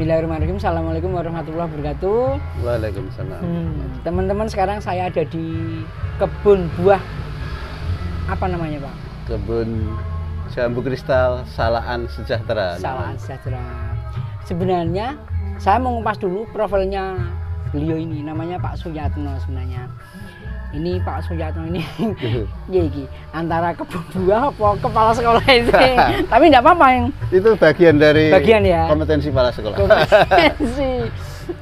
Bismillahirrahmanirrahim. Assalamualaikum warahmatullahi wabarakatuh. Waalaikumsalam. Teman-teman, sekarang saya ada di kebun buah. Apa namanya, Pak? Kebun Jambu Kristal Salaan Sejahtera. Salaan Sejahtera. Sebenarnya saya mau ngupas dulu profilnya beliau ini. Namanya Pak Suyatno sebenarnya. Ini Pak Suyatno ini ya iki antara kebun buah apa kepala sekolah itu. Tapi enggak apa-apa yang itu bagian dari ya. kompetensi kepala sekolah. Kompetensi.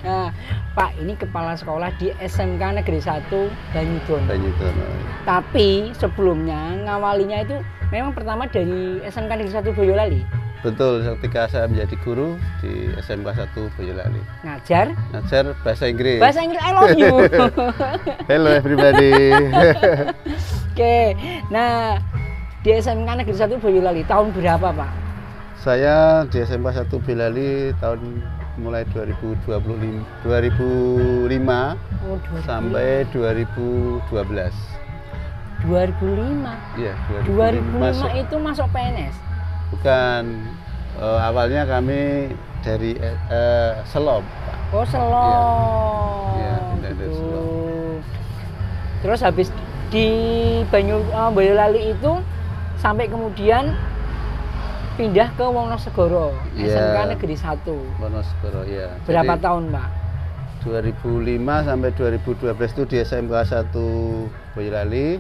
Nah, Pak, ini kepala sekolah di SMK Negeri 1 Banyudono. Tapi sebelumnya ngawalinya itu memang pertama dari SMK Negeri 1 Boyolali. Betul, ketika saya menjadi guru di SMK 1 Boyolali. Ngajar bahasa Inggris. Bahasa Inggris, I love you. Hello everybody. Oke. Nah, di SMK Negeri 1 Boyolali tahun berapa, Pak? Saya di SMK 1 Boyolali tahun mulai 2005 sampai 2012. 2005. Iya, 2005 itu masuk PNS. Bukan, awalnya kami dari Selom, Pak. Oh, Selom. Iya, dari Selom. Terus habis di Boyolali itu sampai kemudian pindah ke Wonosegoro, SMK Negeri 1. Wonosegoro, ya. Berapa tahun, Pak? 2005 sampai 2012 itu di SMK 1 Boyolali.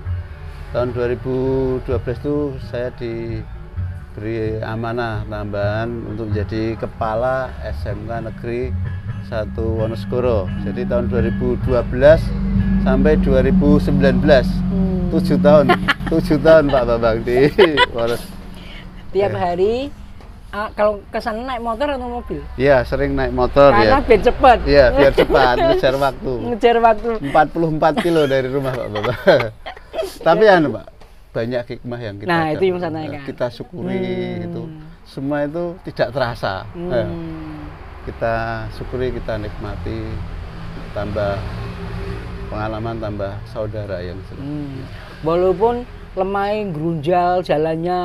Tahun 2012 itu saya diberi amanah tambahan untuk menjadi kepala SMK Negeri 1 Wonosegoro. Jadi tahun 2012 sampai 2019, 7 tahun, 7 tahun Pak Bambang di Wonosegoro. Tiap hari kalau ke sana naik motor atau mobil? Iya, sering naik motor. Karena biar cepat. Iya, biar cepat, ngejar waktu. Ngejar waktu. 44 kilo dari rumah Pak Bapak. Tapi Pak, banyak hikmah yang kita itu yang saya tanyakan. Kita syukuri itu. Semua itu tidak terasa. Kita syukuri, kita nikmati, tambah pengalaman, tambah saudara yang Walaupun lemah, grunjal, jalannya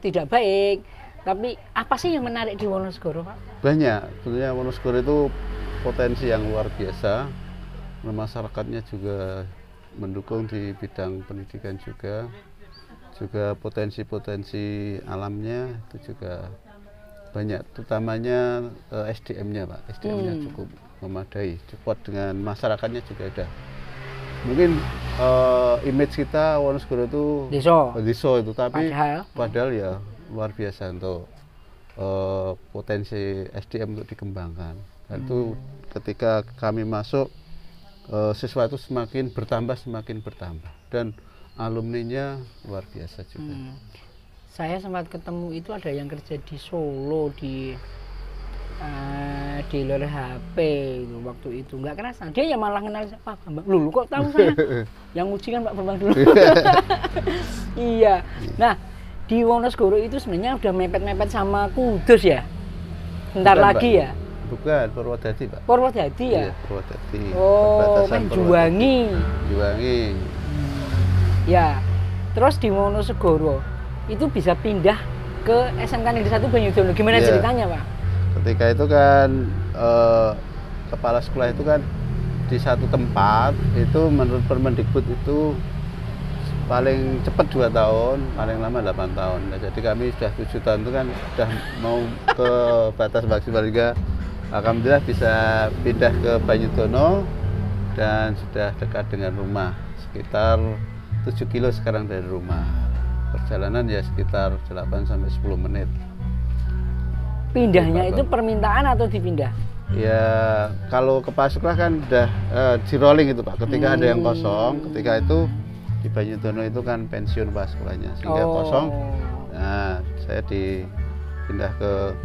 tidak baik, tapi apa sih yang menarik di Wonosegoro, Pak? Banyak, sebenarnya Wonosegoro itu potensi yang luar biasa. Masyarakatnya juga mendukung di bidang pendidikan juga potensi-potensi alamnya itu juga banyak, terutamanya SDM-nya, Pak. SDM-nya cukup memadai, support dengan masyarakatnya juga ada. Mungkin image kita Wonosegoro itu desa itu, tapi padahal ya luar biasa untuk potensi SDM untuk dikembangkan. Dan itu ketika kami masuk, siswa itu semakin bertambah dan alumninya luar biasa juga. Saya sempat ketemu itu ada yang kerja di Solo di luar HP itu, waktu itu nggak kerasa dia ya malah kenal Pak Bambang. Loh, kok tahu saya? Yang uji kan Pak Bambang dulu. Iya. Nah, di Wonosegoro itu sebenarnya udah mepet-mepet sama Kudus ya? Bentar lagi, Pak. Ya? Bukan, Purwodadi, Pak. Purwodadi ya? Iya, Purwodadi. Oh, Juwangi. Ya. Terus di Wonosegoro itu bisa pindah ke SMK Negeri 1 Banyudono. Gimana ceritanya, Pak? Ketika itu kan kepala sekolah itu kan di satu tempat itu menurut Permendikbud itu paling cepat 2 tahun, paling lama 8 tahun. Nah, jadi kami sudah 7 tahun itu kan sudah mau ke batas maksimal juga. Alhamdulillah bisa pindah ke Banyudono dan sudah dekat dengan rumah, sekitar 7 kilo sekarang dari rumah. Perjalanan ya sekitar 8 sampai 10 menit. Pindahnya itu permintaan atau dipindah? Ya, kalau kepala sekolah kan udah di rolling itu, Pak. Ketika ada yang kosong, ketika itu di Banyudono itu kan pensiun kepala sekolahnya, sehingga kosong. Nah, saya dipindah ke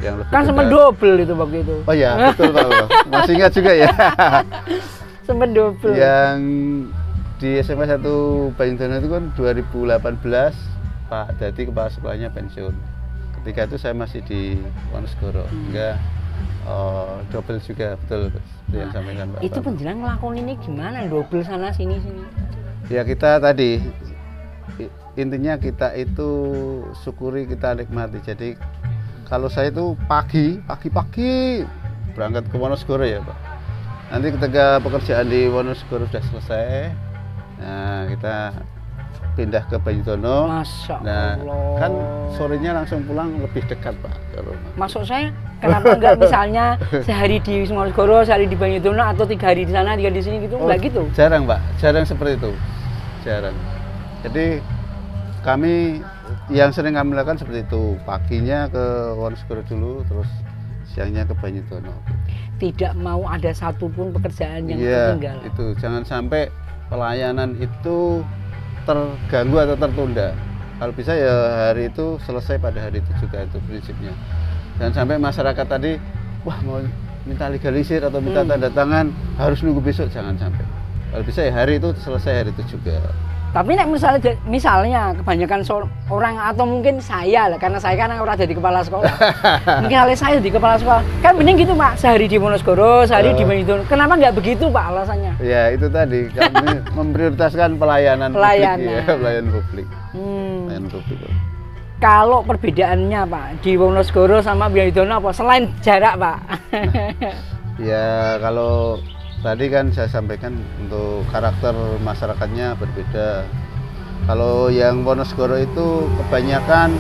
yang lebih kan sempat double itu waktu itu. Oh ya, betul Pak. Masih ingat juga ya. Sempat double. Yang di SMA 1 Banyudono itu kan 2018 Pak Dadi kepala sekolahnya pensiun. Ketika itu saya masih di Wonosegoro, sehingga double juga, betul yang sampaikan Pak. Itu penjelang ngelakon ini gimana? Double sana sini. Ya kita tadi intinya kita itu syukuri, kita nikmati. Jadi kalau saya itu pagi berangkat ke Wonosegoro ya Pak. Nanti ketika pekerjaan di Wonosegoro sudah selesai, nah kita pindah ke Banyudono. Masya Nah, Allah. kan sorenya langsung pulang lebih dekat Pak. Kalau Maksud saya, kenapa enggak misalnya sehari di Wonosegoro, sehari di Banyudono, atau 3 hari di sana, 3 di sini gitu? Enggak gitu? Jarang Pak, jarang seperti itu. Jarang. Jadi kami yang sering kami lakukan seperti itu, paginya ke Wonosegoro dulu, terus siangnya ke Banyudono. Tidak mau ada satupun pekerjaan yang Iya, tertinggal. itu jangan sampai pelayanan itu terganggu atau tertunda. Kalau bisa ya hari itu selesai pada hari itu juga, itu prinsipnya. Jangan sampai masyarakat tadi, wah mau minta legalisir atau minta tanda tangan harus nunggu besok, jangan sampai. Kalau bisa ya hari itu selesai hari itu juga. Tapi nek misalnya kebanyakan orang atau mungkin saya lah, karena saya kan orang jadi kepala sekolah. Mungkin oleh saya di kepala sekolah kan mending gitu Pak, sehari di Wonosegoro, sehari di Banyudono. Kenapa nggak begitu Pak alasannya? Ya itu tadi kami memprioritaskan pelayanan publik ya, pelayanan publik. Pelayanan publik. Kalau perbedaannya Pak di Wonosegoro sama Banyudono apa selain jarak Pak? Ya kalau tadi kan saya sampaikan untuk karakter masyarakatnya berbeda. Kalau yang Wonosegoro itu kebanyakan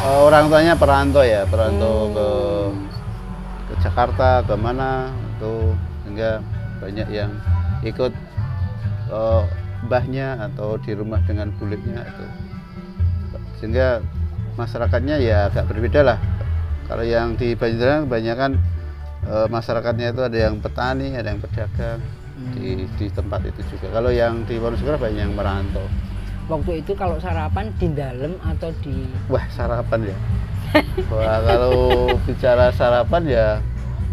orang tuanya perantau ya, perantau ke Jakarta, ke mana itu, sehingga banyak yang ikut mbahnya atau di rumah dengan bulitnya itu. Sehingga masyarakatnya ya agak berbeda lah. Kalau yang di Banyudono kebanyakan masyarakatnya itu ada yang petani, ada yang pedagang di tempat itu juga. Kalau yang di Wonosegoro banyak yang merantau. Waktu itu kalau sarapan di dalam atau di... Wah sarapan ya. Wah kalau bicara sarapan ya,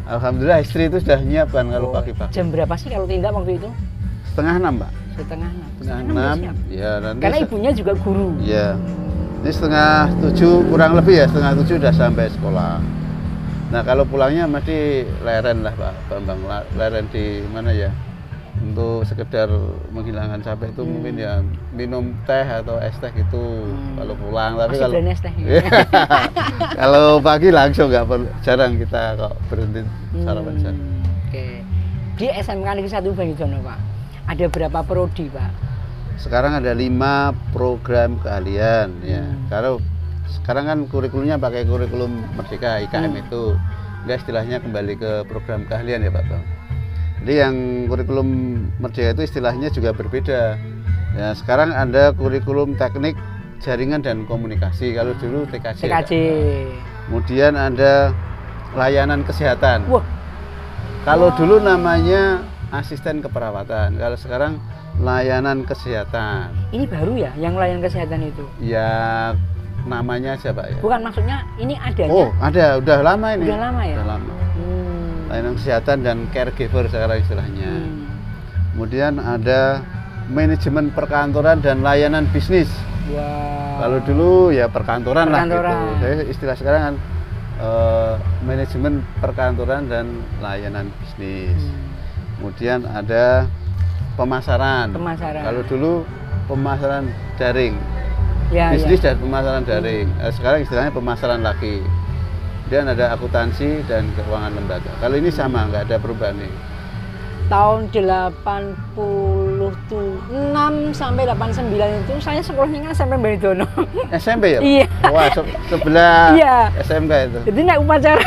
alhamdulillah istri itu sudah nyiapkan kalau pagi-pagi. Jam berapa sih kalau tindak waktu itu? 5:30 Pak. 5:30. Ya nanti. Karena ibunya juga guru. Iya. Ini 6:30 kurang lebih ya, 6:30 sudah sampai sekolah. Nah kalau pulangnya mesti leren lah Pak Bambang, leren di mana ya, untuk sekedar menghilangkan capek itu mungkin ya minum teh atau es teh gitu kalau pulang. Tapi masih kalau es teh. kalau pagi langsung nggak perlu, jarang kita kok berhenti sarapan sana. Oke. Di SMK Negeri 1 Banyudono Pak, ada berapa prodi Pak? Sekarang ada 5 program keahlian ya. Kalau sekarang kan kurikulumnya pakai kurikulum Merdeka IKM itu, enggak istilahnya kembali ke program keahlian ya Pak Bang. Jadi yang kurikulum Merdeka itu istilahnya juga berbeda. Ya sekarang ada kurikulum teknik jaringan dan komunikasi. Kalau dulu TKJ. TKJ. Kemudian ada layanan kesehatan. Wah. Kalau dulu namanya asisten keperawatan. Kalau sekarang layanan kesehatan. Ini baru ya yang layanan kesehatan itu? Ya namanya aja Pak ya. Bukan, maksudnya ini adanya. Oh ada, udah lama ini. Udah lama ya? Udah lama. Layanan kesehatan dan caregiver sekarang istilahnya. Kemudian ada manajemen perkantoran dan layanan bisnis. Wow. Kalau dulu ya perkantoran lah gitu. Saya istilah sekarang kan manajemen perkantoran dan layanan bisnis. Kemudian ada pemasaran. Kalau dulu pemasaran daring. Ya, bisnis ya. dan pemasaran daring. Sekarang istilahnya pemasaran lagi. Dan ada akuntansi dan keuangan lembaga. Kalau ini sama, nggak ada perubahan nih. Tahun 86 sampai 89 itu saya sekolahnya kan SMP Banyudono. SMP ya? Iya. Wah, sebelah iya. SMK itu. Jadi naik upacara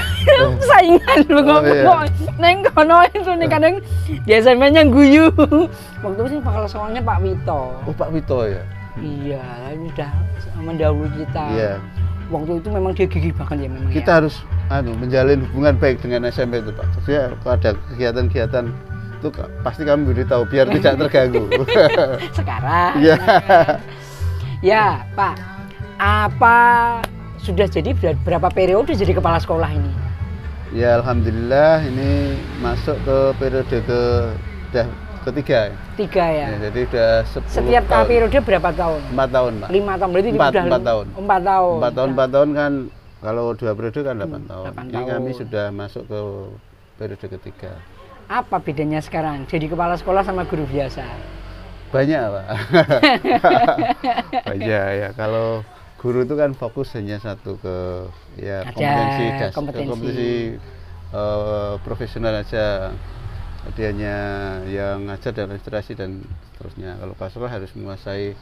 saingan bengok-bengok. Neng kono itu nih kadang di SMP-nya guyu. Waktu itu bakal sekolahnya Pak Wito. Oh, Pak Wito ya. Iya, tapi udah mendahului kita. Iya. Waktu itu memang dia gigih banget ya memang. Kita harus menjalin hubungan baik dengan SMP itu Pak. Jadi kalau ada kegiatan-kegiatan itu pasti kami beritahu biar tidak terganggu. Sekarang. Iya. Ya Pak, apa sudah jadi berapa periode jadi kepala sekolah ini? Ya alhamdulillah ini masuk ke periode ketiga. 3 ya. Jadi udah 10 setiap tahun. periode berapa tahun? 4 tahun Pak. 5 tahun berarti 4 tahun. 4 tahun. 4 tahun kan kalau 2 periode kan 8 tahun. 8 Ini tahun. kami sudah masuk ke periode ketiga. Apa bedanya sekarang jadi kepala sekolah sama guru biasa? Banyak Pak. Banyak ya. Kalau guru itu kan fokus hanya satu ke ya Ada kompetisi profesional aja. Dia hanya yang ngajar dan administrasi dan seterusnya. Kalau Pak Sekolah harus menguasai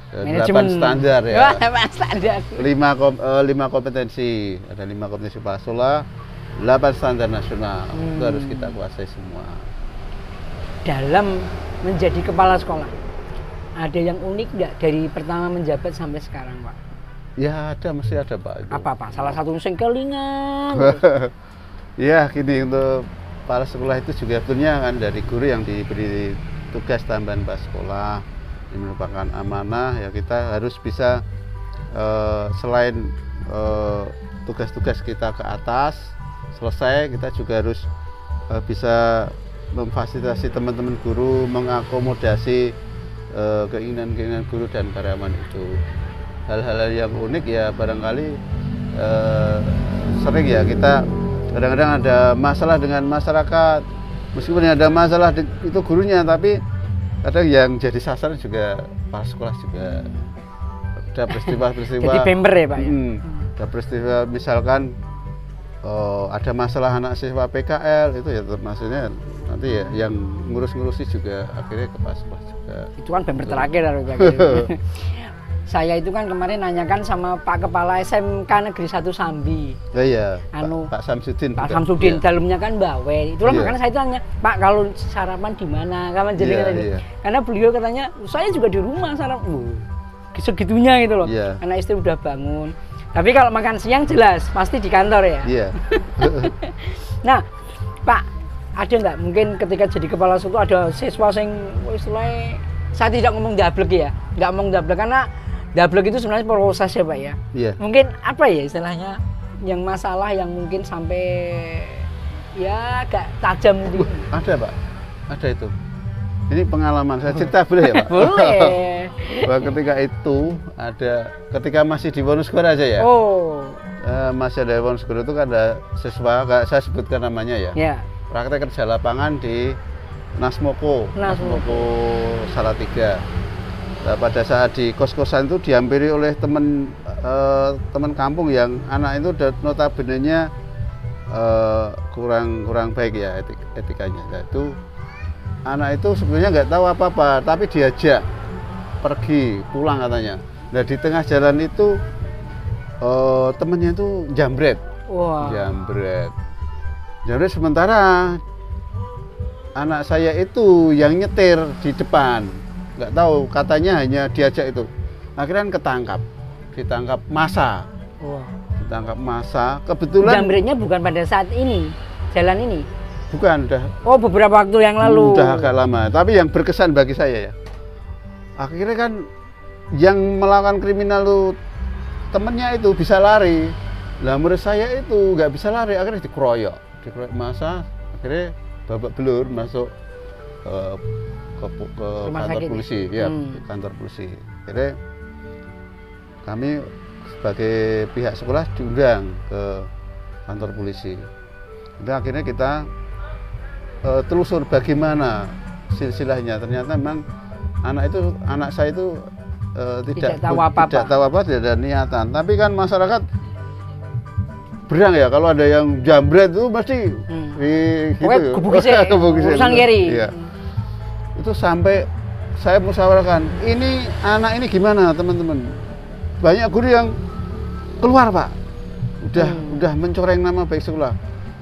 8 standar ya. 8 standar. 5 kompetensi. Ada 5 kompetensi Pak Sekolah, 8 standar nasional. Itu harus kita kuasai semua. Dalam menjadi kepala sekolah, ada yang unik nggak dari pertama menjabat sampai sekarang, Pak? Ya ada, mesti ada Pak. Itu. Apa Pak? Salah satu yang kelingan. Ya gini, untuk kepala sekolah itu juga sebetulnya kan dari guru yang diberi tugas tambahan Pak Sekolah. Ini merupakan amanah ya, kita harus bisa selain tugas-tugas kita ke atas selesai, kita juga harus bisa memfasilitasi teman-teman guru, mengakomodasi keinginan-keinginan guru dan karyawan itu. Hal-hal yang unik ya barangkali sering ya kita kadang-kadang ada masalah dengan masyarakat, meskipun ada masalah itu gurunya, tapi kadang yang jadi sasaran juga Pak Sekolah juga. Ada peristiwa-peristiwa. Jadi bemper ya Pak ya? Ada peristiwa misalkan ada masalah anak siswa PKL, itu ya maksudnya nanti ya yang ngurus-ngurusi juga akhirnya ke Pak Sekolah juga. Itu kan bemper terakhir harus Saya itu kan kemarin nanyakan sama Pak Kepala SMK Negeri 1 Sambi. Oh iya, Pak Samsudin. Pak Samsudin, iya. Dalamnya kan Bawe. Itulah makanya saya tanya, Pak kalau sarapan di mana? Kapan jadi iya. Karena beliau katanya, saya juga di rumah sarapan. Segitunya gitu loh. Iya. Karena istri udah bangun. Tapi kalau makan siang jelas pasti di kantor ya. Iya. Nah, Pak, ada nggak mungkin ketika jadi kepala sekolah ada siswa yang istilahnya, saya tidak ngomong dablek ya, nggak ngomong dablek karena dablek itu sebenarnya proses ya Pak ya. Iya. Mungkin apa ya istilahnya yang masalah yang mungkin sampai ya agak tajam gitu. Ada Pak, ada itu. Ini pengalaman saya cerita boleh ya Pak? Boleh. Bahwa ketika itu ada, ketika masih di Wonosobo aja ya. Oh. Masih ada Wonosobo itu kan ada siswa, gak saya sebutkan namanya ya. Ya. Praktek kerja lapangan di Nasmoko Salatiga. Nah, pada saat di kos-kosan itu dihampiri oleh teman kampung yang anak itu notabene-nya kurang baik ya etikanya. Nah, itu anak itu sebenarnya nggak tahu apa-apa, tapi diajak pergi pulang katanya. Nah di tengah jalan itu temennya itu jambret. Wow. Jambret sementara anak saya itu yang nyetir di depan. Nggak tahu, katanya hanya diajak itu. Akhirnya ditangkap massa. Wow. Ditangkap massa. Kebetulan jambretnya bukan pada saat ini, jalan ini. Bukan, udah. Oh, beberapa waktu yang lalu. Udah agak lama, tapi yang berkesan bagi saya ya. Akhirnya kan yang melakukan kriminal itu temennya itu bisa lari. Lah menurut saya itu nggak bisa lari, akhirnya dikeroyok massa, akhirnya babak belur masuk ke kantor polisi, ya, kantor polisi. Akhirnya kami sebagai pihak sekolah diundang ke kantor polisi. Itu akhirnya kita telusur bagaimana silsilahnya. Ternyata memang anak saya itu tidak tahu apa-apa, tidak ada niatan. Tapi kan masyarakat berang ya, kalau ada yang jambret itu pasti gitu. Urusan kiri. Iya. Itu sampai saya musyawarahkan, ini anak ini gimana teman-teman? Banyak guru yang keluar Pak, udah mencoreng nama baik sekolah.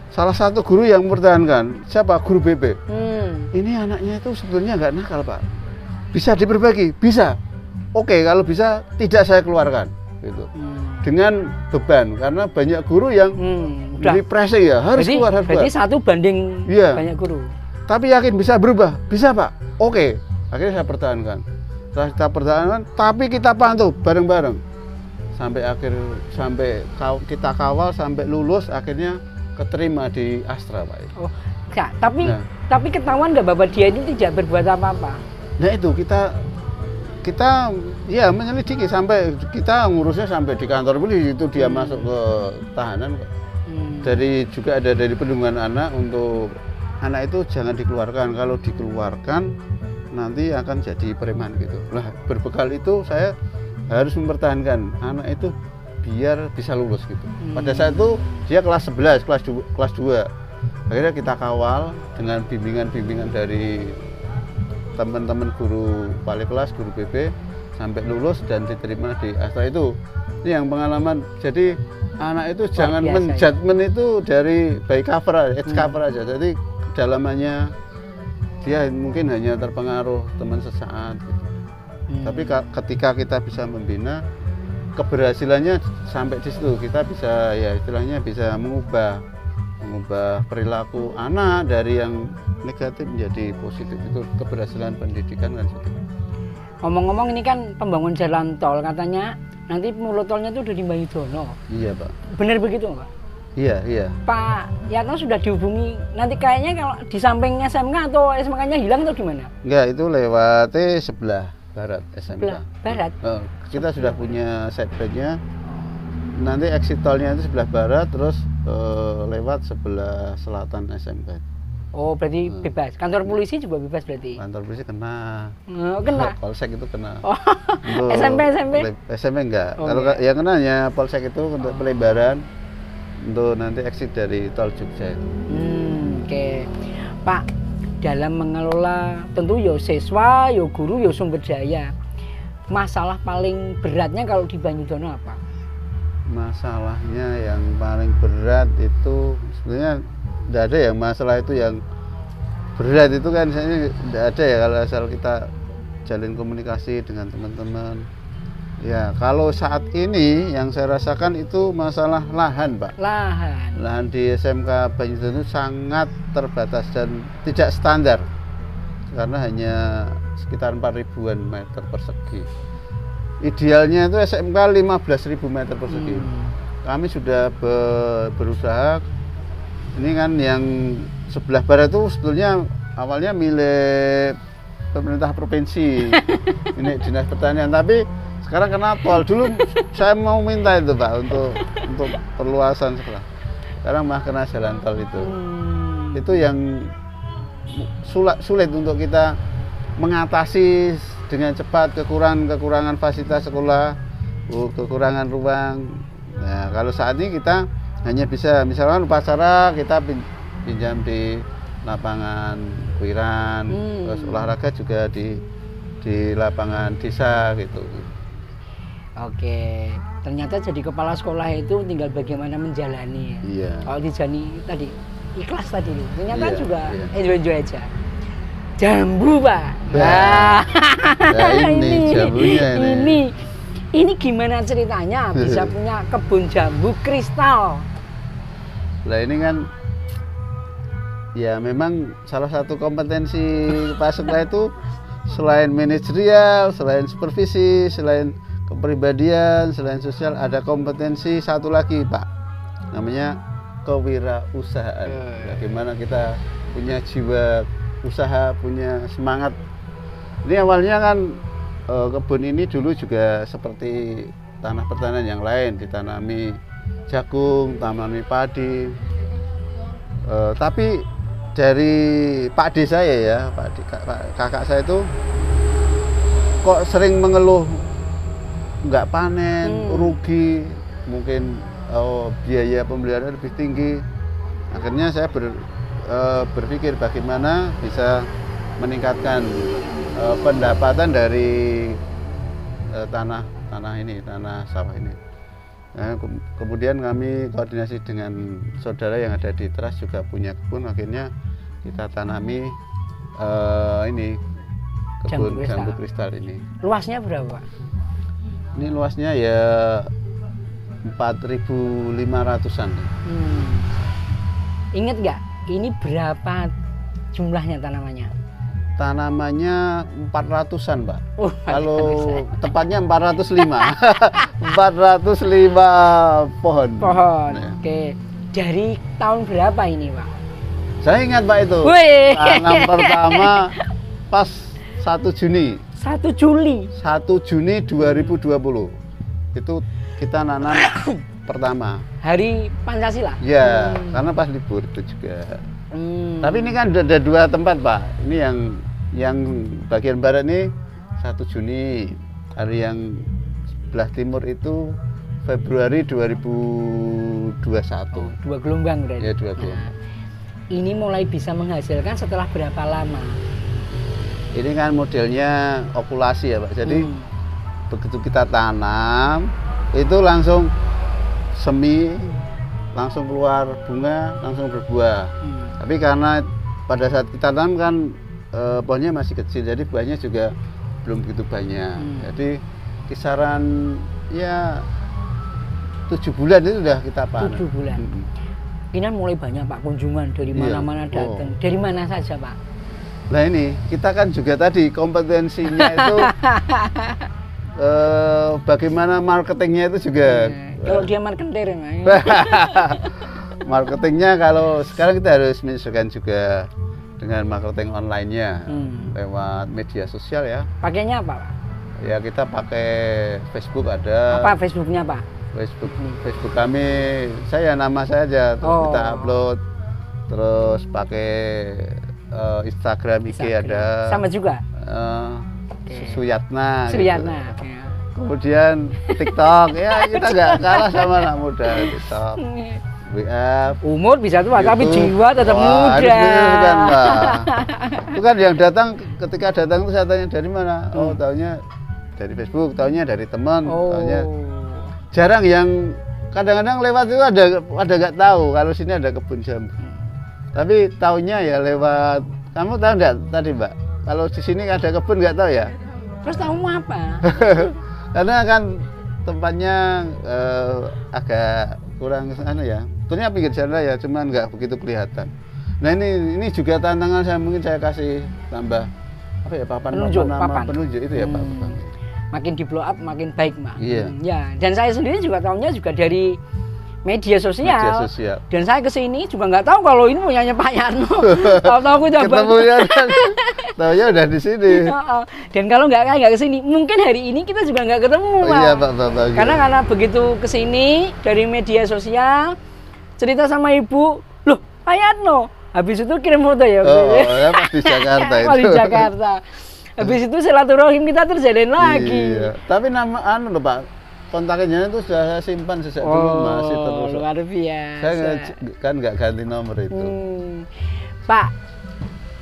Salah satu guru yang mempertahankan, siapa? Guru BP. Ini anaknya itu sebetulnya nggak nakal Pak, bisa diperbaiki, bisa. Oke, kalau bisa tidak saya keluarkan, gitu. Dengan beban, karena banyak guru yang di pressing ya, harus keluar. Berarti 1 banding banyak guru. Tapi yakin bisa berubah, bisa Pak. Oke, akhirnya saya pertahankan. Setelah kita pertahankan, tapi kita pantau bareng-bareng sampai kita kawal sampai lulus, akhirnya keterima di Astra Pak. Oh, enggak, tapi ketahuan nggak bahwa dia ini tidak berbuat apa-apa? Nah itu kita ya menyelidiki sampai kita ngurusnya sampai di kantor polisi itu dia masuk ke tahanan. Juga ada dari perlindungan anak untuk anak itu jangan dikeluarkan, kalau dikeluarkan nanti akan jadi preman gitu. Nah berbekal itu saya harus mempertahankan anak itu biar bisa lulus gitu. Pada saat itu dia kelas 11, kelas 2. Akhirnya kita kawal dengan bimbingan dari teman-teman guru wali kelas, guru BP sampai lulus dan diterima di Astra itu. Ini yang pengalaman. Jadi anak itu jangan menjudgment itu dari by cover, edge cover aja. Jadi kedalamannya dia mungkin hanya terpengaruh teman sesaat gitu. Tapi ketika kita bisa membina, keberhasilannya sampai di situ, kita bisa ya istilahnya bisa mengubah perilaku anak dari yang negatif menjadi positif. Itu keberhasilan pendidikan kan situ. Ngomong-ngomong ini kan pembangun jalan tol, katanya nanti mulut tolnya itu udah di Bayudono. Iya Pak. Benar begitu Pak? Iya. Pak Yatno sudah dihubungi, nanti kayaknya kalau di samping SMK atau SMK-nya hilang atau gimana? Enggak, itu lewatnya sebelah barat SMK. Sebelah barat? Kita sudah punya side plan-nya. Nanti exit tolnya itu sebelah barat, terus lewat sebelah selatan SMK. Oh, berarti bebas. Kantor polisi juga bebas berarti? Kantor polisi kena. Kena? Polsek itu kena. Oh, SMP? SMP enggak. Oh, kalau enggak. yang kenanya Polsek itu untuk pelebaran, untuk nanti exit dari tol Jogja itu. Oke. Pak, dalam mengelola tentu yo siswa, yo guru, yo sumber daya. Masalah paling beratnya kalau di Banyudono apa? Masalahnya yang paling berat itu sebenarnya tidak ada ya masalah itu yang berat itu kan misalnya tidak ada ya kalau asal kita jalin komunikasi dengan teman-teman. Ya kalau saat ini yang saya rasakan itu masalah lahan Pak. Lahan di SMK Banyudono sangat terbatas dan tidak standar karena hanya sekitar 4.000-an meter persegi. Idealnya itu SMK 15.000 meter persegi. Kami sudah berusaha. Ini kan yang sebelah barat itu sebetulnya awalnya milik pemerintah provinsi, ini dinas pertanian. Tapi sekarang kena tol. Dulu saya mau minta itu Pak untuk perluasan sekolah. Sekarang malah kena jalan tol itu. Itu yang sulit untuk kita mengatasi dengan cepat kekurangan fasilitas sekolah, kekurangan ruang. Nah, kalau saat ini kita hanya bisa misalkan upacara kita pinjam di lapangan kuiran, terus olahraga juga di lapangan desa gitu. Oke, ternyata jadi kepala sekolah itu tinggal bagaimana menjalani ya. Iya. Kalau dijani tadi ikhlas tadi, ternyata Iya, juga iya. enjoy aja. Jambu Pak. Nah, ini jambunya ini gimana ceritanya bisa punya kebun jambu kristal? Lah ini kan ya memang salah satu kompetensi kepala sekolah itu selain manajerial, selain supervisi, selain kepribadian, selain sosial, ada kompetensi satu lagi Pak, namanya kewirausahaan. Bagaimana kita punya jiwa usaha, punya semangat. Ini awalnya kan kebun ini dulu juga seperti tanah pertanian yang lain, ditanami jagung, tanami padi. Tapi dari Pak D saya ya, kakak saya itu kok sering mengeluh nggak panen, rugi, mungkin biaya pemeliharaan lebih tinggi. Akhirnya saya berpikir bagaimana bisa meningkatkan pendapatan dari tanah sawah ini. Nah, kemudian kami koordinasi dengan saudara yang ada di Teras juga punya kebun, akhirnya kita tanami kebun jambu kristal ini. Luasnya berapa? Ini luasnya ya 4.500-an. Ingat nggak? Ini berapa jumlahnya tanamannya? Tanamannya 400-an, Pak. Kalau tepatnya 405. 405 pohon. Nah. Oke. Dari tahun berapa ini, Pak? Saya ingat, Pak, itu. Wih. Tanam pertama pas 1 Juni. 1 Juli. 1 Juni 2020. Itu kita nanam pertama. Hari Pancasila? Ya, karena pas libur itu juga. Tapi ini kan ada 2 tempat, Pak. Ini yang bagian barat ini 1 Juni, hari yang sebelah timur itu Februari 2021. 2 gelombang berarti. Ya, 2 gelombang. Nah, ini mulai bisa menghasilkan setelah berapa lama? Ini kan modelnya okulasi ya Pak. Jadi begitu kita tanam itu langsung semi, langsung keluar bunga, langsung berbuah. Tapi karena pada saat kita tanam kan pohonnya masih kecil, jadi buahnya juga belum begitu banyak. Jadi kisaran ya 7 bulan itu sudah kita panen. 7 bulan. Ini mulai banyak Pak kunjungan dari mana-mana datang. Dari mana saja Pak? Nah ini kita kan juga tadi kompetensinya itu bagaimana marketingnya itu juga. Kalau dia marketer, marketingnya kalau sekarang kita harus menyesuaikan juga dengan marketing online-nya lewat media sosial ya. Pakainya apa Pak? Ya kita pakai Facebook ada. Apa Facebooknya Pak? Facebook kami, nama saya aja, terus kita upload, terus pakai Instagram IG ada. Sama juga. Suyatna. Suyatna. Gitu. Kemudian TikTok, ya kita nggak kalah sama anak muda TikTok. WA. Umur bisa tua, tapi jiwa tetap muda. Kan, Pak. Itu kan yang datang ketika datang itu saya tanya dari mana? Oh, taunya dari Facebook, taunya dari teman, taunya. Jarang yang kadang-kadang lewat itu ada nggak tahu kalau sini ada kebun jambu. Tapi taunya ya lewat. Kamu tahu nggak tadi Mbak? Kalau di sini ada kebun nggak tahu ya? Terus tahu apa? Karena kan tempatnya agak kurang ya. Tentunya pinggir jalan ya, cuman nggak begitu kelihatan. Nah ini juga tantangan saya, mungkin saya kasih tambah apa ya papan penunjuk itu ya Pak. Makin di blow up makin baik Pak. Iya. Ya, dan saya sendiri juga tahunya juga dari media sosial. Dan saya kesini juga nggak tahu kalau ini punyanya Pak Yarno. Tahu-tahu aku coba. Ketemunya kan, tahunya udah di sini. Dan kalau nggak kesini, mungkin hari ini kita juga nggak ketemu Pak. Iya Pak. Karena begitu kesini dari media sosial, cerita sama ibu, loh Pak Yarno. Habis itu kirim foto ya. Ya pas di Jakarta itu. Pas di Jakarta. Habis itu silaturahim kita terjalin lagi. Iya. Tapi nama loh Pak, kontaknya itu sudah saya simpan sejak dulu masih terus. Luar biasa. Saya kan nggak ganti nomor itu. Pak,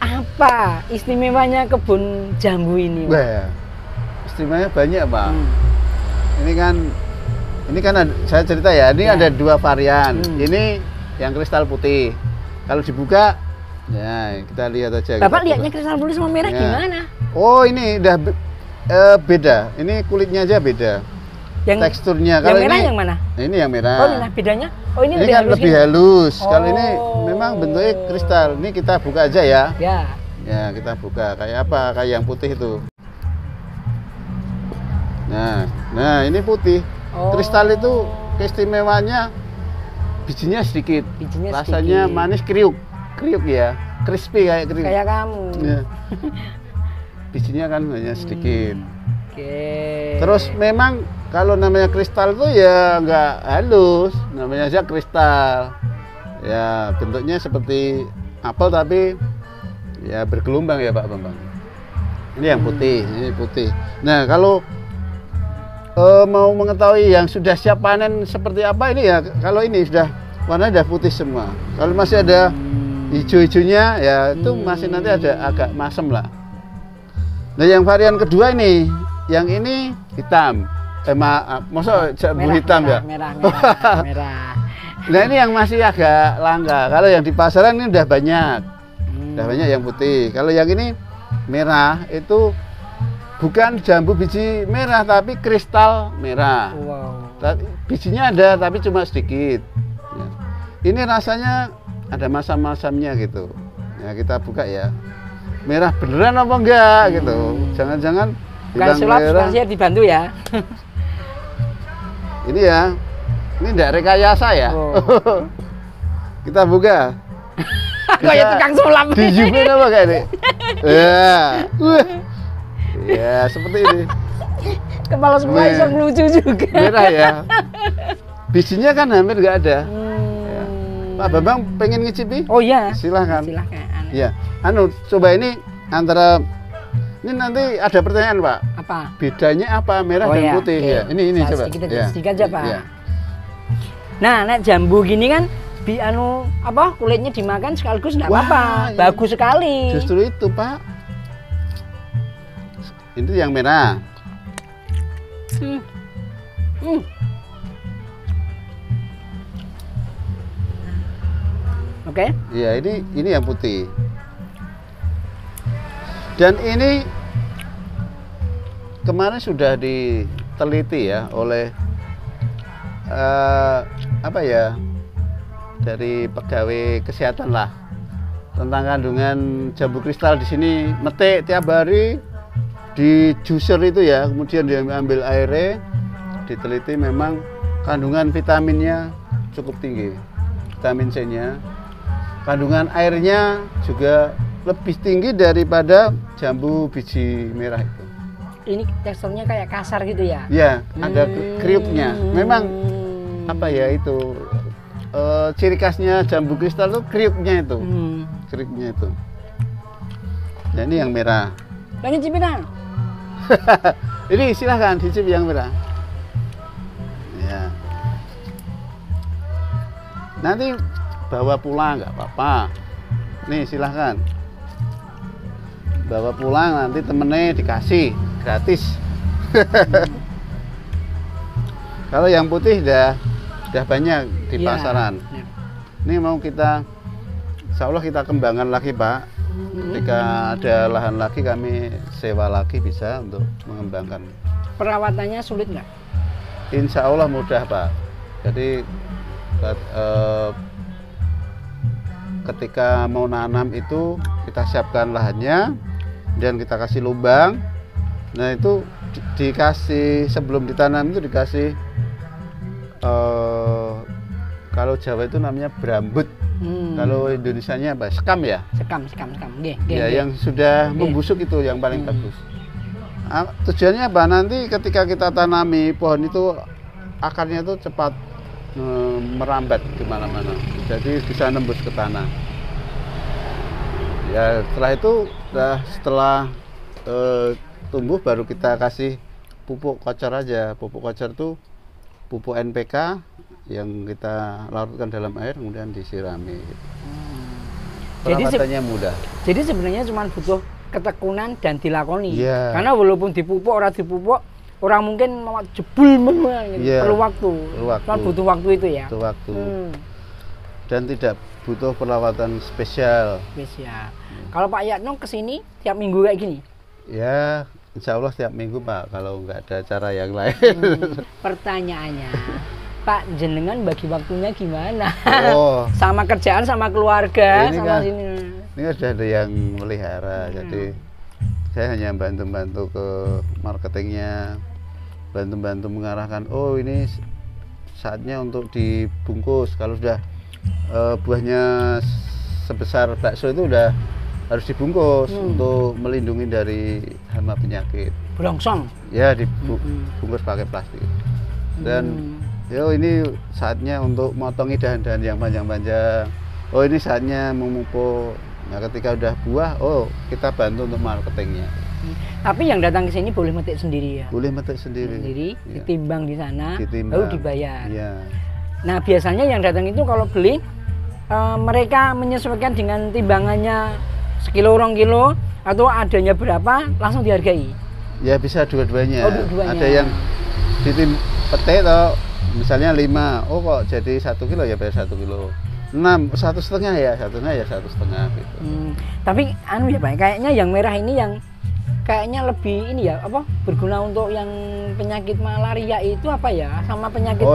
apa istimewanya kebun jambu ini? Wah, istimewanya banyak Pak. Ini kan saya cerita ya. Ini ada 2 varian. Ini yang kristal putih. Kalau dibuka, ya kita lihat aja. Bapak lihatnya kristal putih sama merah gimana? Oh ini udah beda. Ini kulitnya aja beda. Yang teksturnya. Kalau yang merah yang mana? Ini yang merah. Oh ini bedanya? Oh ini kan lebih halus. Kalau ini memang bentuknya kristal. Ini kita buka aja ya. Ya kita buka. Kayak apa? Kayak yang putih itu. Nah ini putih. Kristal itu keistimewaannya bijinya sedikit. Rasanya manis kriuk ya. Crispy kayak kriuk. Kayak kamu. Ya. Bijinya kan hanya sedikit. Terus memang kalau namanya kristal itu ya nggak halus, namanya aja kristal. Ya bentuknya seperti apel tapi ya bergelombang ya Pak Bambang. Ini yang putih, ini putih. Nah kalau mau mengetahui yang sudah siap panen seperti apa ini ya, kalau ini sudah warnanya sudah putih semua. Kalau masih ada hijau-hijaunya ya itu masih nanti ada agak masem lah. Nah yang varian kedua ini, yang ini hitam. Masa jambu hitam ya? Merah. Nah ini yang masih agak langka. Kalau yang di pasaran ini udah banyak. Udah banyak yang putih. Kalau yang ini merah itu bukan jambu biji merah tapi kristal merah. Bijinya ada tapi cuma sedikit. Ya. Ini rasanya ada masam-masamnya gitu. Ya kita buka ya. Merah beneran apa enggak gitu. Jangan-jangan bukan sulap, saya dibantu ya. Ini ya. Ini enggak rekayasa ya. Kita buka. Kayak tukang sulap. Dijubin apa kayak ini? Ya. Ya, seperti ini. Kepala semua iseng lucu juga. Merah ya. Bijinya kan hampir enggak ada. Ya. Pak Bambang pengen ngicipi? Oh iya. Silahkan. Silahkan. Ya, coba ini antara ini nanti ada pertanyaan Pak. apa? bedanya apa merah dan putih oke. ya? Ini Nah, coba. sedikit aja Pak. Ya. Nah, nek jambu gini kan kulitnya dimakan sekaligus nggak Wah, apa-apa. iya. Bagus sekali. Justru itu Pak. Itu yang merah. Hmm. Hmm. Oke. Iya, ini yang putih. Dan ini kemarin sudah diteliti ya oleh dari pegawai kesehatan lah tentang kandungan jambu kristal di sini. Metik tiap hari di juicer itu ya, kemudian dia ambil airnya, diteliti memang kandungan vitaminnya cukup tinggi, vitamin C-nya. Kandungan airnya juga lebih tinggi daripada jambu biji merah itu. Ini teksturnya kayak kasar gitu ya? Ya, ada kriuknya. Memang apa ya itu ciri khasnya jambu kristal itu kriuknya itu. Kriuknya itu. Nah, ini yang merah. Pengen cipinang? Ini silahkan dicip yang merah. Ya. Nanti bawa pulang nggak apa-apa. Nih silahkan. Bawa pulang nanti temennya dikasih gratis. Kalau yang putih udah banyak di Ya, pasaran. ya. Ini mau kita, insya Allah kita kembangkan lagi Pak. Ketika ada lahan lagi kami sewa lagi bisa untuk mengembangkan. Perawatannya sulit nggak? Insya Allah mudah Pak. Jadi ketika mau nanam itu kita siapkan lahannya dan kita kasih lubang. Nah itu dikasih sebelum ditanam itu dikasih kalau Jawa itu namanya berambut. Kalau Indonesianya apa? Sekam ya? Sekam. Nggih. Ya yang sudah membusuk itu yang paling bagus. Tujuannya apa? Nanti ketika kita tanami pohon itu akarnya itu cepat merambat kemana-mana, jadi bisa nembus ke tanah. Ya setelah itu, setelah tumbuh baru kita kasih pupuk kocer aja. Pupuk kocer itu pupuk NPK yang kita larutkan dalam air kemudian disirami. Perawatannya mudah. Jadi sebenarnya cuma butuh ketekunan dan dilakoni. Yeah. Karena walaupun dipupuk orang mungkin mau jebul gitu. Yeah. Perlu waktu. Kan butuh waktu itu ya. Butuh waktu. Dan tidak butuh perawatan spesial. Kalau Pak Yatno kesini tiap minggu kayak gini? Ya, insya Allah tiap minggu Pak, kalau nggak ada acara yang lain. Pertanyaannya, Pak jenengan bagi waktunya gimana? Oh. Sama kerjaan, sama keluarga, Ini sama kan, sini. Ini sudah ada yang melihara, jadi saya hanya bantu-bantu ke marketingnya, bantu-bantu mengarahkan. Oh ini saatnya untuk dibungkus. Kalau sudah buahnya sebesar bakso itu udah harus dibungkus untuk melindungi dari hama penyakit. Brongsong. Ya dibungkus pakai plastik. Dan yo ini saatnya untuk motongi dahan-dahan yang panjang-panjang. Oh ini saatnya memupuk. Nah ketika udah buah, oh kita bantu untuk marketingnya. Tapi yang datang ke sini boleh metik sendiri ya? Boleh metik sendiri. Ya. Ditimbang di sana, ditimbang. lalu dibayar. Ya. Nah biasanya yang datang itu kalau beli mereka menyesuaikan dengan timbangannya sekilo 2 kilo atau adanya berapa langsung dihargai. Ya bisa dua-duanya. Oh, dua-duanya. Ada yang petik atau misalnya 5, oh kok jadi 1 kilo ya bayar 1 kilo. 6, 1,5 ya 1,5 gitu. Tapi anu ya Pak, kayaknya yang merah ini yang kayaknya lebih ini ya berguna untuk yang penyakit malaria itu apa ya, sama penyakit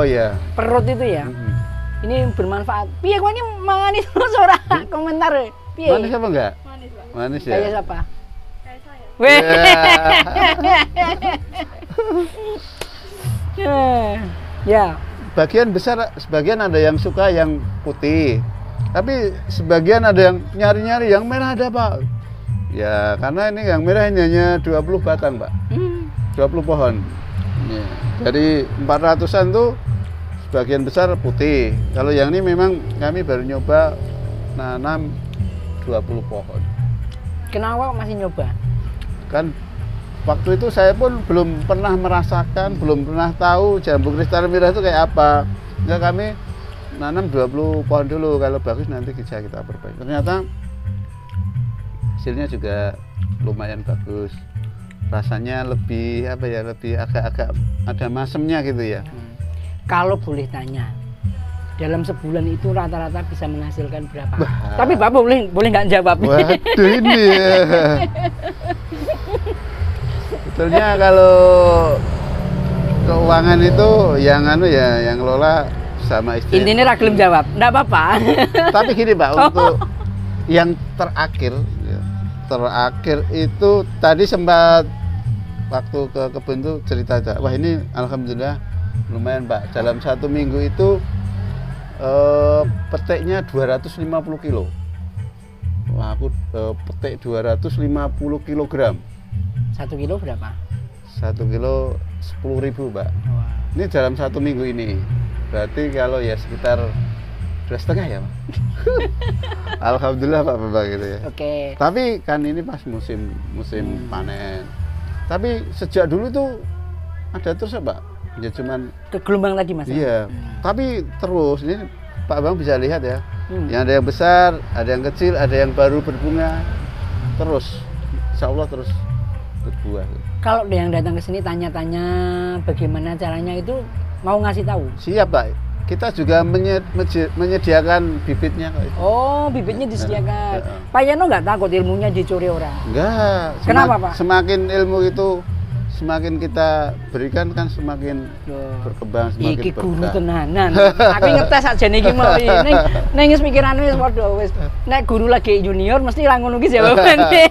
perut itu ya. Ini bermanfaat. Piye kok ini mangani terus ora komentar. Piye? Manis apa enggak? Manis, Pak. Manis ya. Kayak siapa? Kayak saya. Weh. Ya. Sebagian ada yang suka yang putih. Tapi sebagian ada yang nyari-nyari yang merah ada, Pak. Ya, karena ini yang merah ini hanya 20 batang, Pak. 20 pohon. Ya. Dari 400-an tuh sebagian besar putih. Kalau yang ini memang kami baru nyoba nanam 20 pohon. Kenapa masih nyoba? Kan waktu itu saya pun belum pernah merasakan, belum pernah tahu jambu kristal merah itu kayak apa. Enggak, kami nanam 20 pohon dulu, kalau bagus nanti bisa kita perbaiki. Ternyata hasilnya juga lumayan bagus. Rasanya lebih apa ya, lebih agak-agak ada masemnya gitu ya. Kalau boleh tanya, dalam sebulan itu rata-rata bisa menghasilkan berapa? Wah. Tapi Bapak boleh nggak jawab? Waduh ini ya. Sebetulnya kalau keuangan itu yang yang ngelola sama istri. Intinya ragilum jawab, nggak apa-apa. Tapi gini Pak, untuk yang terakhir itu tadi sempat waktu ke kebun tuh cerita aja. Wah ini alhamdulillah lumayan Pak. Dalam 1 minggu itu petiknya 250 kilo. Wah aku petik 250 kilogram. 1 kilo berapa? 1 kilo 10.000 Pak. Wah. Ini dalam 1 minggu ini. Berarti kalau ya sekitar 2,5 ya Pak. Alhamdulillah Pak Bambang gitu ya. Oke. Tapi kan ini pas musim panen. Tapi sejak dulu tuh ada terus ya Pak. Ya cuman Ke gelombang tadi Mas. iya. Tapi terus ini Pak Bang bisa lihat ya. Yang ada yang besar, ada yang kecil, ada yang baru berbunga. Terus insya Allah terus berbuah. Kalau ada yang datang ke sini tanya-tanya bagaimana caranya itu mau ngasih tahu. Siap Pak. Kita juga menyediakan bibitnya kok. Oh, bibitnya disediakan. Pak Yano nggak takut ilmunya dicuri orang? Enggak. Kenapa, Pak? Semakin ilmu itu semakin kita berikan kan semakin berkembang, semakin Iki guru berkah. tenanan. Aku ngetes aja niki mau ning wis pikirane wis padha wis. Nek guru lagi junior mesti ra ngono ki jawabane.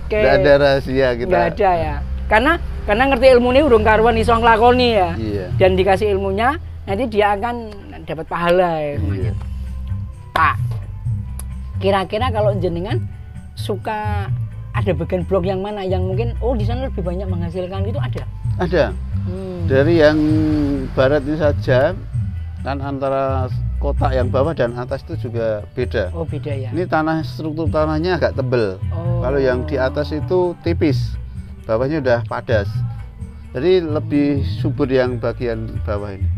Nggak ada rahasia kita. Nggak ada ya. Karena ngerti ilmunya urung karuan iso nglakoni ya. Iya. Dan dikasih ilmunya nanti dia akan dapat pahala ya semuanya. Iya. Pak, kira-kira kalau jenengan suka ada bagian blok yang mana yang mungkin di sana lebih banyak menghasilkan gitu ada? Ada. Dari yang barat ini saja kan antara kotak yang bawah dan atas itu juga beda. Oh beda ya. Ini struktur tanahnya agak tebel. Oh. Kalau yang di atas itu tipis, bawahnya udah padas. Jadi lebih subur yang bagian bawah ini.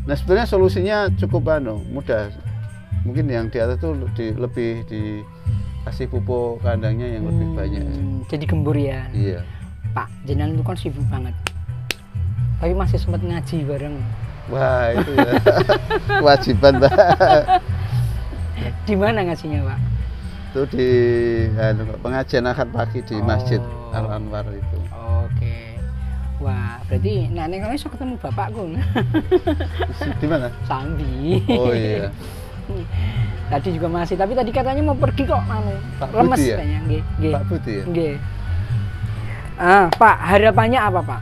Nah sebenarnya solusinya cukup mudah. Mungkin yang di atas itu lebih dikasih pupuk kandangnya yang lebih banyak. Jadi gembur ya. Iya. Pak, jenengan itu kan sibuk banget. Tapi masih sempat ngaji bareng. Wah itu ya kewajiban Pak. Di mana ngajinya Pak? Itu di pengajian akad pagi di Masjid Al Anwar itu. Oke. Wah, berarti nek kalau iso ketemu bapakku. Di mana? Sambi. Oh iya. Tadi juga masih, tapi tadi katanya mau pergi kok Pak lemes Budi ya? kayaknya. Nggih. Pak Budi ya? Nggih. Pak, harapannya apa, Pak?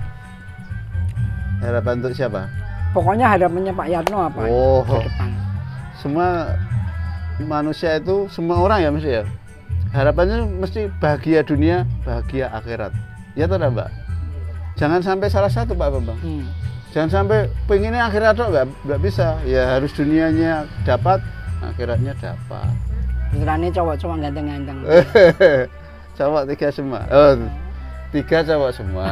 Harapan untuk siapa? Pokoknya harapannya Pak Yatno apa ke depan? Semua manusia itu, semua orang ya mesti ya. Harapannya mesti bahagia dunia, bahagia akhirat. Ya toh Mbak? Jangan sampai salah satu Pak Bambang. Jangan sampai pengennya akhirat nggak bisa. Ya harus dunianya dapat, akhiratnya dapat. Benerannya cowok-cowok ganteng-ganteng. Cowok 3 semua. 3 cowok semua.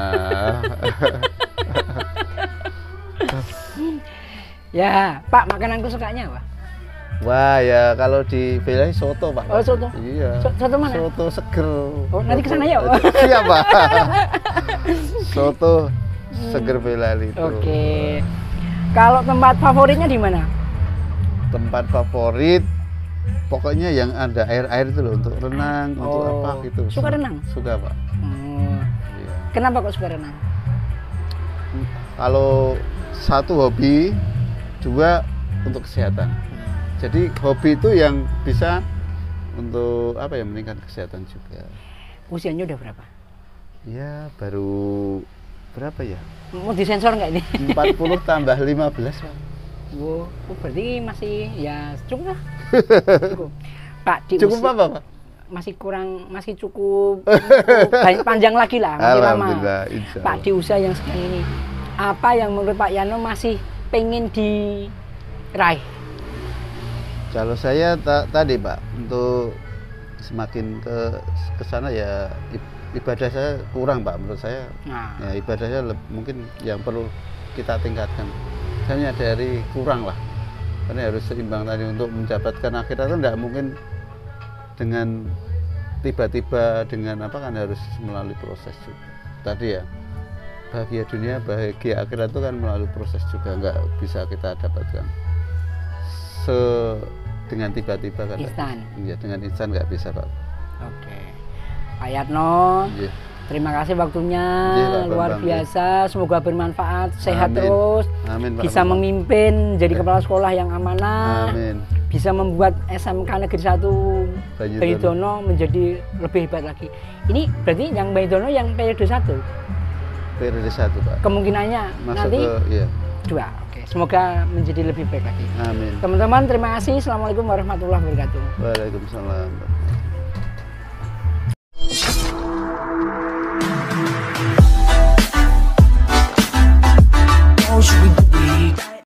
Ya, Pak, makanan kesukaannya apa? Wah ya kalau di Villa soto Pak. Oh soto. Iya. Soto mana? Soto seger. Oh nanti kesana ya. Siap Pak. Soto seger Villa itu. Oke. Kalau tempat favoritnya di mana? Tempat favorit pokoknya yang ada air itu loh untuk renang, untuk apa gitu. Suka renang? Suka Pak. Iya. Kenapa kok suka renang? Kalau satu hobi, 2 untuk kesehatan. Jadi hobi itu yang bisa untuk apa ya, meningkatkan kesehatan juga. Usianya udah berapa? Ya baru berapa ya? Mau disensor nggak ini? 40 tambah 15 Pak. Wow, berarti masih ya cukup lah. Cukup. Pak, cukup apa Pak? Masih cukup panjang lagi lah, masih lama. Pak, di usia yang sekarang ini, apa yang menurut Pak Yano masih pengen diraih? Kalau saya tadi Pak, untuk semakin ke sana ya ibadah saya kurang Pak, menurut saya. Nah, Ya ibadahnya mungkin yang perlu kita tingkatkan. Saya dari kurang lah, karena harus seimbang tadi. Untuk mendapatkan akhirat itu tidak mungkin dengan tiba-tiba, dengan apa, kan harus melalui proses juga. Tadi ya, bahagia dunia, bahagia akhirat itu kan melalui proses juga, nggak bisa kita dapatkan dengan tiba-tiba kan. Instan. Iya, dengan instan nggak bisa Pak. oke. Pak Yatno, Iya. terima kasih waktunya, Iya, Pak luar Bambang, biasa. Semoga bermanfaat, sehat Amin. terus, Amin Pak. bisa Bambang. memimpin, jadi kepala sekolah yang amanah, Amin. bisa membuat SMK Negeri 1 Banyudono. Banyudono menjadi lebih hebat lagi. Ini berarti yang Banyudono yang periode 1, Periode 1 Pak. kemungkinannya Masuk nanti ke, iya. 2. Oke, semoga menjadi lebih baik lagi. Amin. Teman-teman, terima kasih. Assalamualaikum warahmatullahi wabarakatuh. Waalaikumsalam.